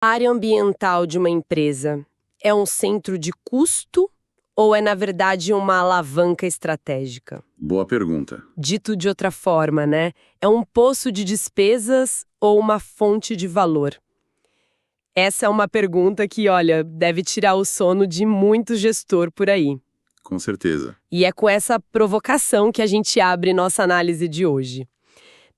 A área ambiental de uma empresa é um centro de custo ou é, na verdade, uma alavanca estratégica? Boa pergunta. Dito de outra forma, né? É um poço de despesas ou uma fonte de valor? Essa é uma pergunta que, olha, deve tirar o sono de muito gestor por aí. Com certeza. E é com essa provocação que a gente abre nossa análise de hoje.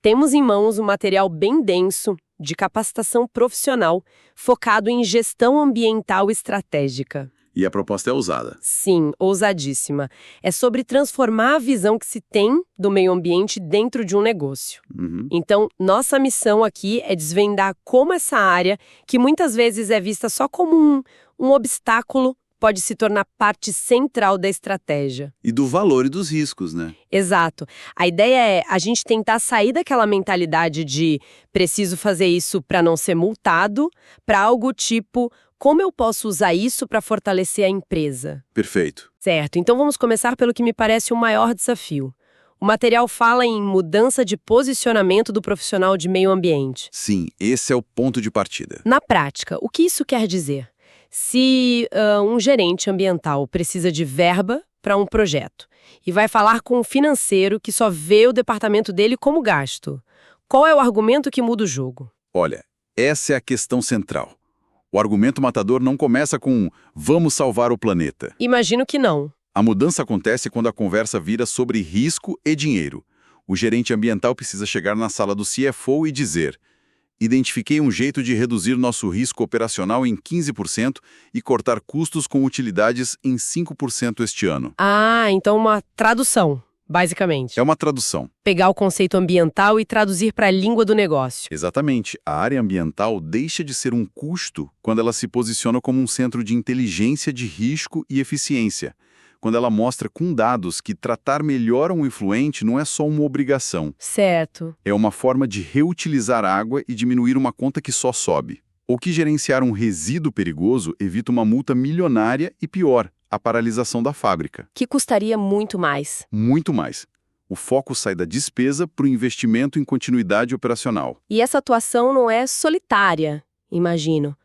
Temos em mãos um material bem denso, de capacitação profissional, focado em gestão ambiental estratégica. E a proposta é ousada. Sim, ousadíssima. É sobre transformar a visão que se tem do meio ambiente dentro de um negócio. Uhum. Então, nossa missão aqui é desvendar como essa área, que muitas vezes é vista só como um obstáculo, pode se tornar parte central da estratégia. E do valor e dos riscos, né? Exato. A ideia é a gente tentar sair daquela mentalidade de preciso fazer isso para não ser multado, para algo tipo, como eu posso usar isso para fortalecer a empresa? Perfeito. Certo, então vamos começar pelo que me parece o maior desafio. O material fala em mudança de posicionamento do profissional de meio ambiente. Sim, esse é o ponto de partida. Na prática, o que isso quer dizer? Se um gerente ambiental precisa de verba para um projeto e vai falar com um financeiro que só vê o departamento dele como gasto, qual é o argumento que muda o jogo? Olha, essa é a questão central. O argumento matador não começa com "vamos salvar o planeta". Imagino que não. A mudança acontece quando a conversa vira sobre risco e dinheiro. O gerente ambiental precisa chegar na sala do CFO e dizer: identifiquei um jeito de reduzir nosso risco operacional em 15% e cortar custos com utilidades em 5% este ano. Ah, então uma tradução, basicamente. É uma tradução. Pegar o conceito ambiental e traduzir para a língua do negócio. Exatamente. A área ambiental deixa de ser um custo quando ela se posiciona como um centro de inteligência de risco e eficiência. Quando ela mostra com dados que tratar melhor um efluente não é só uma obrigação. Certo. É uma forma de reutilizar água e diminuir uma conta que só sobe. Ou que gerenciar um resíduo perigoso evita uma multa milionária e, pior, a paralisação da fábrica. Que custaria muito mais. Muito mais. O foco sai da despesa para o investimento em continuidade operacional. E essa atuação não é solitária, imagino.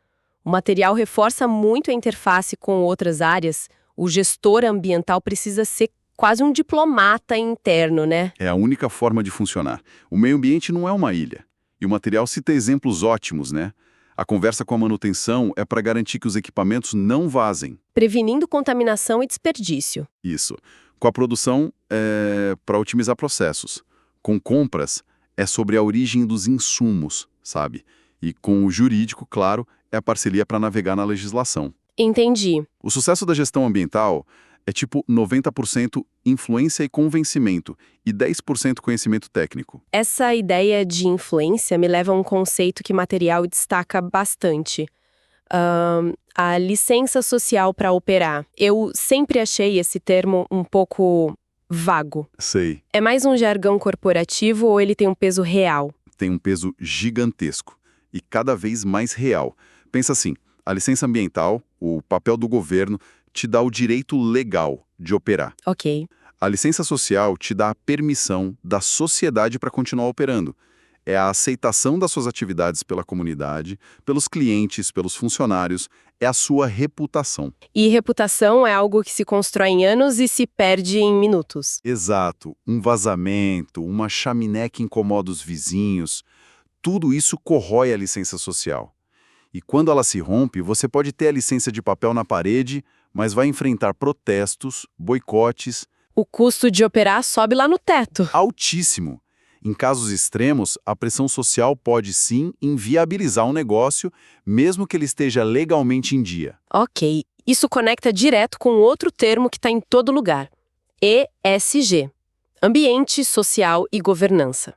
O material reforça muito a interface com outras áreas. O gestor ambiental precisa ser quase um diplomata interno, né? É a única forma de funcionar. O meio ambiente não é uma ilha. E o material cita exemplos ótimos, né? A conversa com a manutenção é para garantir que os equipamentos não vazem. Prevenindo contaminação e desperdício. Isso. Com a produção, é para otimizar processos. Com compras, é sobre a origem dos insumos, sabe? E com o jurídico, claro, é a parceria para navegar na legislação. Entendi. O sucesso da gestão ambiental é tipo 90% influência e convencimento e 10% conhecimento técnico. Essa ideia de influência me leva a um conceito que o material destaca bastante. A licença social para operar. Eu sempre achei esse termo um pouco vago. Sei, É mais um jargão corporativo ou ele tem um peso real? tem um peso gigantesco e cada vez mais real. Pensa assim, a licença ambiental, o papel do governo, te dá o direito legal de operar. Ok. A licença social te dá a permissão da sociedade para continuar operando. É a aceitação das suas atividades pela comunidade, pelos clientes, pelos funcionários, é a sua reputação. E reputação é algo que se constrói em anos e se perde em minutos. Exato, um vazamento, uma chaminé que incomoda os vizinhos, tudo isso corrói a licença social. E quando ela se rompe, você pode ter a licença de papel na parede, mas vai enfrentar protestos, boicotes. O custo de operar sobe lá no teto. Altíssimo. Em casos extremos, a pressão social pode sim inviabilizar um negócio, mesmo que ele esteja legalmente em dia. Ok. Isso conecta direto com outro termo que está em todo lugar. ESG. Ambiente, Social e Governança.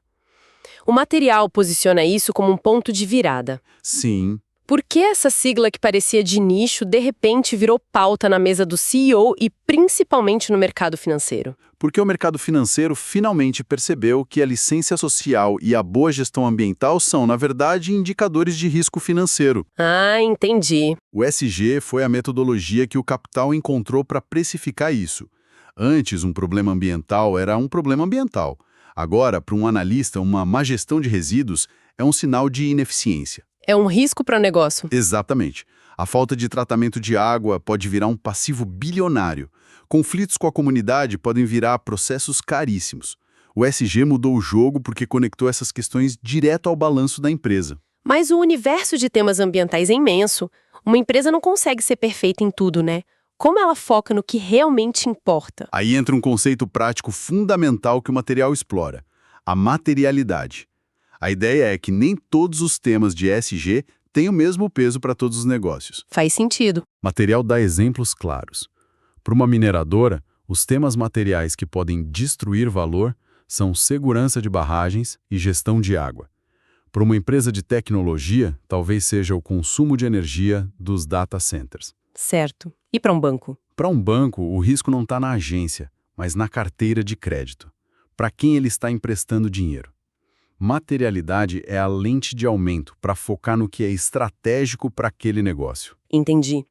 O material posiciona isso como um ponto de virada. Sim. Por que essa sigla que parecia de nicho, de repente virou pauta na mesa do CEO e principalmente no mercado financeiro? Porque o mercado financeiro finalmente percebeu que a licença social e a boa gestão ambiental são, na verdade, indicadores de risco financeiro. Ah, entendi. O ESG foi a metodologia que o capital encontrou para precificar isso. Antes, um problema ambiental era um problema ambiental. Agora, para um analista, uma má gestão de resíduos é um sinal de ineficiência. É um risco para o negócio. Exatamente. A falta de tratamento de água pode virar um passivo bilionário. Conflitos com a comunidade podem virar processos caríssimos. O ESG mudou o jogo porque conectou essas questões direto ao balanço da empresa. Mas o universo de temas ambientais é imenso. Uma empresa não consegue ser perfeita em tudo, né? Como ela foca no que realmente importa? Aí entra um conceito prático fundamental que o material explora: a materialidade. A ideia é que nem todos os temas de ESG têm o mesmo peso para todos os negócios. Faz sentido. O material dá exemplos claros. Para uma mineradora, os temas materiais que podem destruir valor são segurança de barragens e gestão de água. Para uma empresa de tecnologia, talvez seja o consumo de energia dos data centers. Certo. E para um banco? Para um banco, o risco não está na agência, mas na carteira de crédito. Para quem ele está emprestando dinheiro. Materialidade é a lente de aumento para focar no que é estratégico para aquele negócio. Entendi.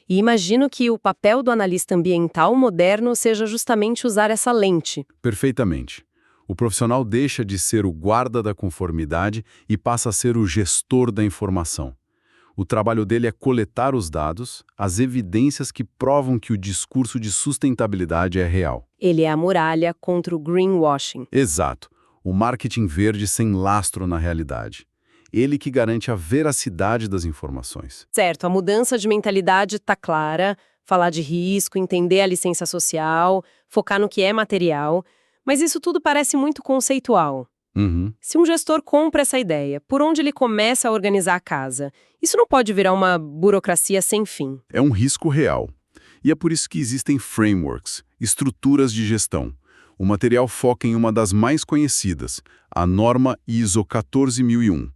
E imagino que o papel do analista ambiental moderno seja justamente usar essa lente. Perfeitamente. O profissional deixa de ser o guarda da conformidade e passa a ser o gestor da informação. O trabalho dele é coletar os dados, as evidências que provam que o discurso de sustentabilidade é real. Ele é a muralha contra o greenwashing. Exato. O marketing verde sem lastro na realidade. Ele que garante a veracidade das informações. Certo, a mudança de mentalidade está clara, falar de risco, entender a licença social, focar no que é material, mas isso tudo parece muito conceitual. Uhum. Se um gestor compra essa ideia, por onde ele começa a organizar a casa? Isso não pode virar uma burocracia sem fim. É um risco real. E é por isso que existem frameworks, estruturas de gestão. O material foca em uma das mais conhecidas, a norma ISO 14001.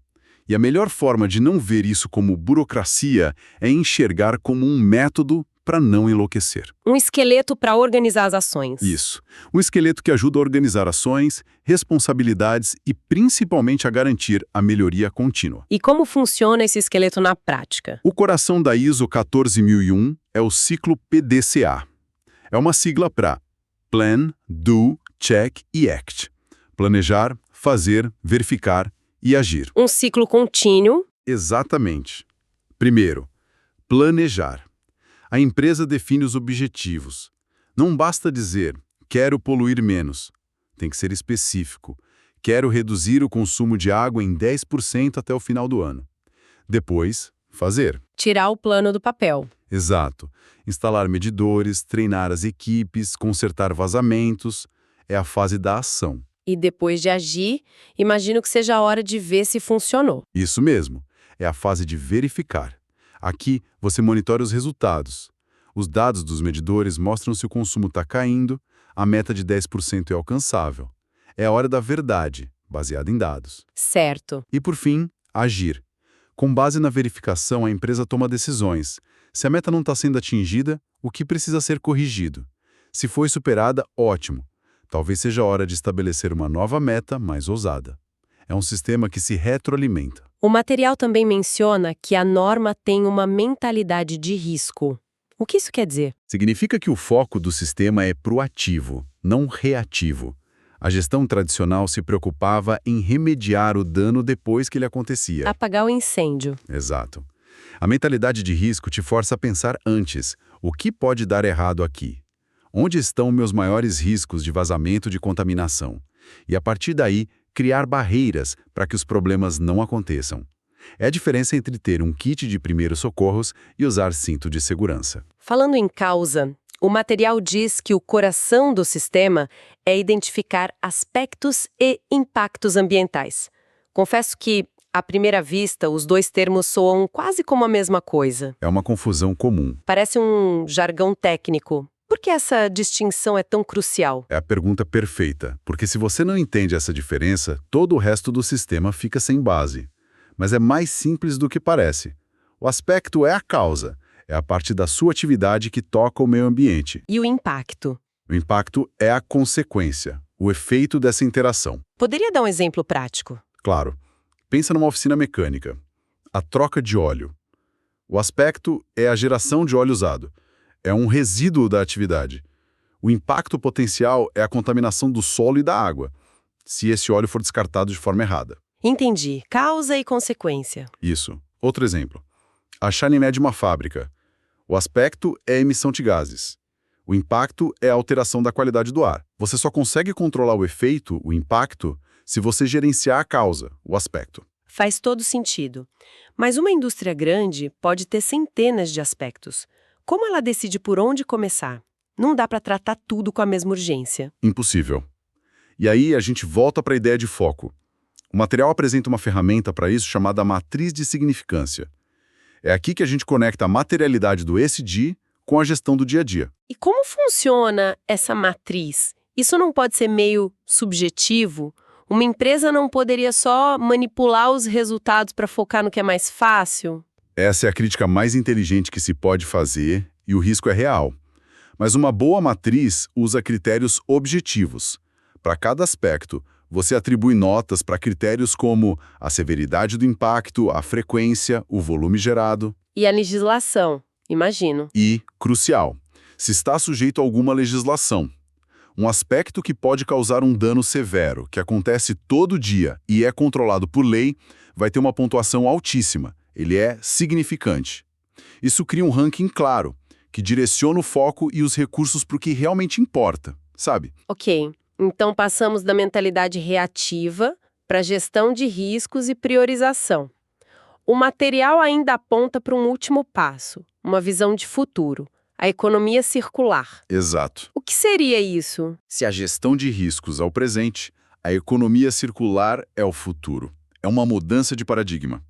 E a melhor forma de não ver isso como burocracia é enxergar como um método para não enlouquecer. Um esqueleto para organizar as ações. Isso. Um esqueleto que ajuda a organizar ações, responsabilidades e principalmente a garantir a melhoria contínua. E como funciona esse esqueleto na prática? O coração da ISO 14001 é o ciclo PDCA. É uma sigla para Plan, Do, Check e Act. Planejar, fazer, verificar e agir. Um ciclo contínuo. Exatamente. Primeiro, planejar. A empresa define os objetivos. Não basta dizer, quero poluir menos. Tem que ser específico. Quero reduzir o consumo de água em 10% até o final do ano. Depois, fazer. Tirar o plano do papel. Exato. Instalar medidores, treinar as equipes, consertar vazamentos. É a fase da ação. E depois de agir, imagino que seja a hora de ver se funcionou. Isso mesmo. É a fase de verificar. Aqui, você monitora os resultados. Os dados dos medidores mostram se o consumo está caindo, a meta de 10% é alcançável. É a hora da verdade, baseada em dados. Certo. E, por fim, agir. Com base na verificação, a empresa toma decisões. Se a meta não está sendo atingida, o que precisa ser corrigido? Se foi superada, ótimo. Talvez seja a hora de estabelecer uma nova meta mais ousada. É um sistema que se retroalimenta. O material também menciona que a norma tem uma mentalidade de risco. O que isso quer dizer? Significa que o foco do sistema é proativo, não reativo. A gestão tradicional se preocupava em remediar o dano depois que ele acontecia. Apagar o incêndio. Exato. A mentalidade de risco te força a pensar antes. O que pode dar errado aqui? Onde estão meus maiores riscos de vazamento de contaminação? E a partir daí, criar barreiras para que os problemas não aconteçam. É a diferença entre ter um kit de primeiros socorros e usar cinto de segurança. Falando em causa, o material diz que o coração do sistema é identificar aspectos e impactos ambientais. Confesso que, à primeira vista, os dois termos soam quase como a mesma coisa. É uma confusão comum. Parece um jargão técnico. Por que essa distinção é tão crucial? É a pergunta perfeita, porque se você não entende essa diferença, todo o resto do sistema fica sem base. Mas é mais simples do que parece. O aspecto é a causa, é a parte da sua atividade que toca o meio ambiente. E o impacto? O impacto é a consequência, o efeito dessa interação. Poderia dar um exemplo prático? Claro. Pensa numa oficina mecânica. A troca de óleo. O aspecto é a geração de óleo usado. É um resíduo da atividade. O impacto potencial é a contaminação do solo e da água, se esse óleo for descartado de forma errada. Entendi. Causa e consequência. Isso. Outro exemplo. A Shine mede uma fábrica. O aspecto é a emissão de gases. O impacto é a alteração da qualidade do ar. Você só consegue controlar o efeito, o impacto, se você gerenciar a causa, o aspecto. Faz todo sentido. Mas uma indústria grande pode ter centenas de aspectos. Como ela decide por onde começar? Não dá para tratar tudo com a mesma urgência. Impossível. E aí a gente volta para a ideia de foco. O material apresenta uma ferramenta para isso chamada matriz de significância. É aqui que a gente conecta a materialidade do ESG com a gestão do dia a dia. E como funciona essa matriz? Isso não pode ser meio subjetivo? Uma empresa não poderia só manipular os resultados para focar no que é mais fácil? Essa é a crítica mais inteligente que se pode fazer e o risco é real. Mas uma boa matriz usa critérios objetivos. Para cada aspecto, você atribui notas para critérios como a severidade do impacto, a frequência, o volume gerado. E a legislação, imagino. E, crucial, se está sujeito a alguma legislação. Um aspecto que pode causar um dano severo, que acontece todo dia e é controlado por lei, vai ter uma pontuação altíssima. Ele é significante. Isso cria um ranking claro, que direciona o foco e os recursos para o que realmente importa, sabe? Ok, então passamos da mentalidade reativa para gestão de riscos e priorização. O material ainda aponta para um último passo, uma visão de futuro, a economia circular. Exato. O que seria isso? Se a gestão de riscos é o presente, a economia circular é o futuro. É uma mudança de paradigma.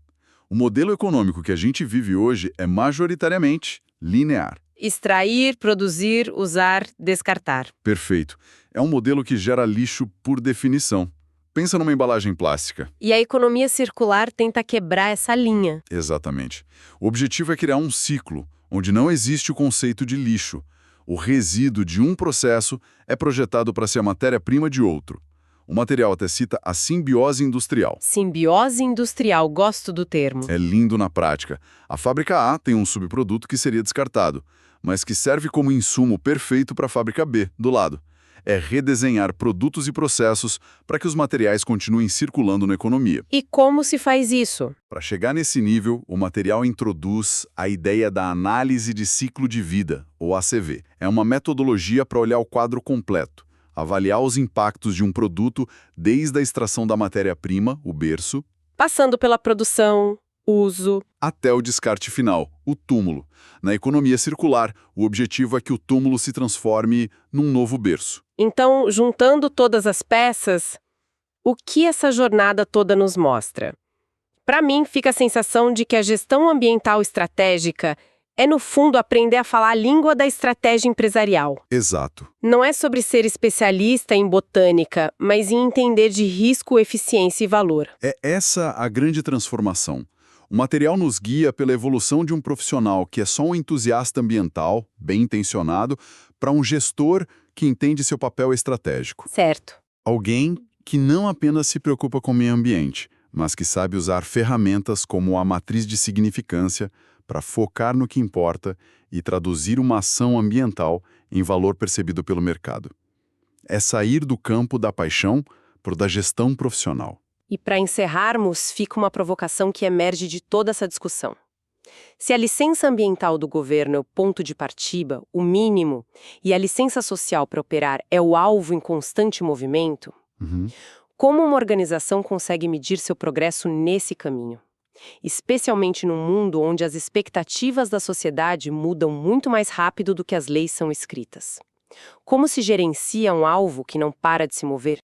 O modelo econômico que a gente vive hoje é majoritariamente linear. Extrair, produzir, usar, descartar. Perfeito. É um modelo que gera lixo por definição. Pensa numa embalagem plástica. E a economia circular tenta quebrar essa linha. Exatamente. O objetivo é criar um ciclo, onde não existe o conceito de lixo. O resíduo de um processo é projetado para ser a matéria-prima de outro. O material até cita a simbiose industrial. Simbiose industrial, gosto do termo. É lindo na prática. A fábrica A tem um subproduto que seria descartado, mas que serve como insumo perfeito para a fábrica B, do lado. É redesenhar produtos e processos para que os materiais continuem circulando na economia. E como se faz isso? Para chegar nesse nível, o material introduz a ideia da análise de ciclo de vida, ou ACV. É uma metodologia para olhar o quadro completo, avaliar os impactos de um produto desde a extração da matéria-prima, o berço, Passando pela produção, uso. até o descarte final, o túmulo. Na economia circular, o objetivo é que o túmulo se transforme num novo berço. Então, juntando todas as peças, o que essa jornada toda nos mostra? Para mim, fica a sensação de que a gestão ambiental estratégica é, no fundo, aprender a falar a língua da estratégia empresarial. Exato. Não é sobre ser especialista em botânica, mas em entender de risco, eficiência e valor. É essa a grande transformação. O material nos guia pela evolução de um profissional que é só um entusiasta ambiental, bem intencionado, para um gestor que entende seu papel estratégico. Certo. Alguém que não apenas se preocupa com o meio ambiente, mas que sabe usar ferramentas como a matriz de significância para focar no que importa e traduzir uma ação ambiental em valor percebido pelo mercado. É sair do campo da paixão para o da gestão profissional. E para encerrarmos, fica uma provocação que emerge de toda essa discussão. Se a licença ambiental do governo é o ponto de partida, o mínimo, e a licença social para operar é o alvo em constante movimento, como uma organização consegue medir seu progresso nesse caminho? Especialmente num mundo onde as expectativas da sociedade mudam muito mais rápido do que as leis são escritas. Como se gerencia um alvo que não para de se mover?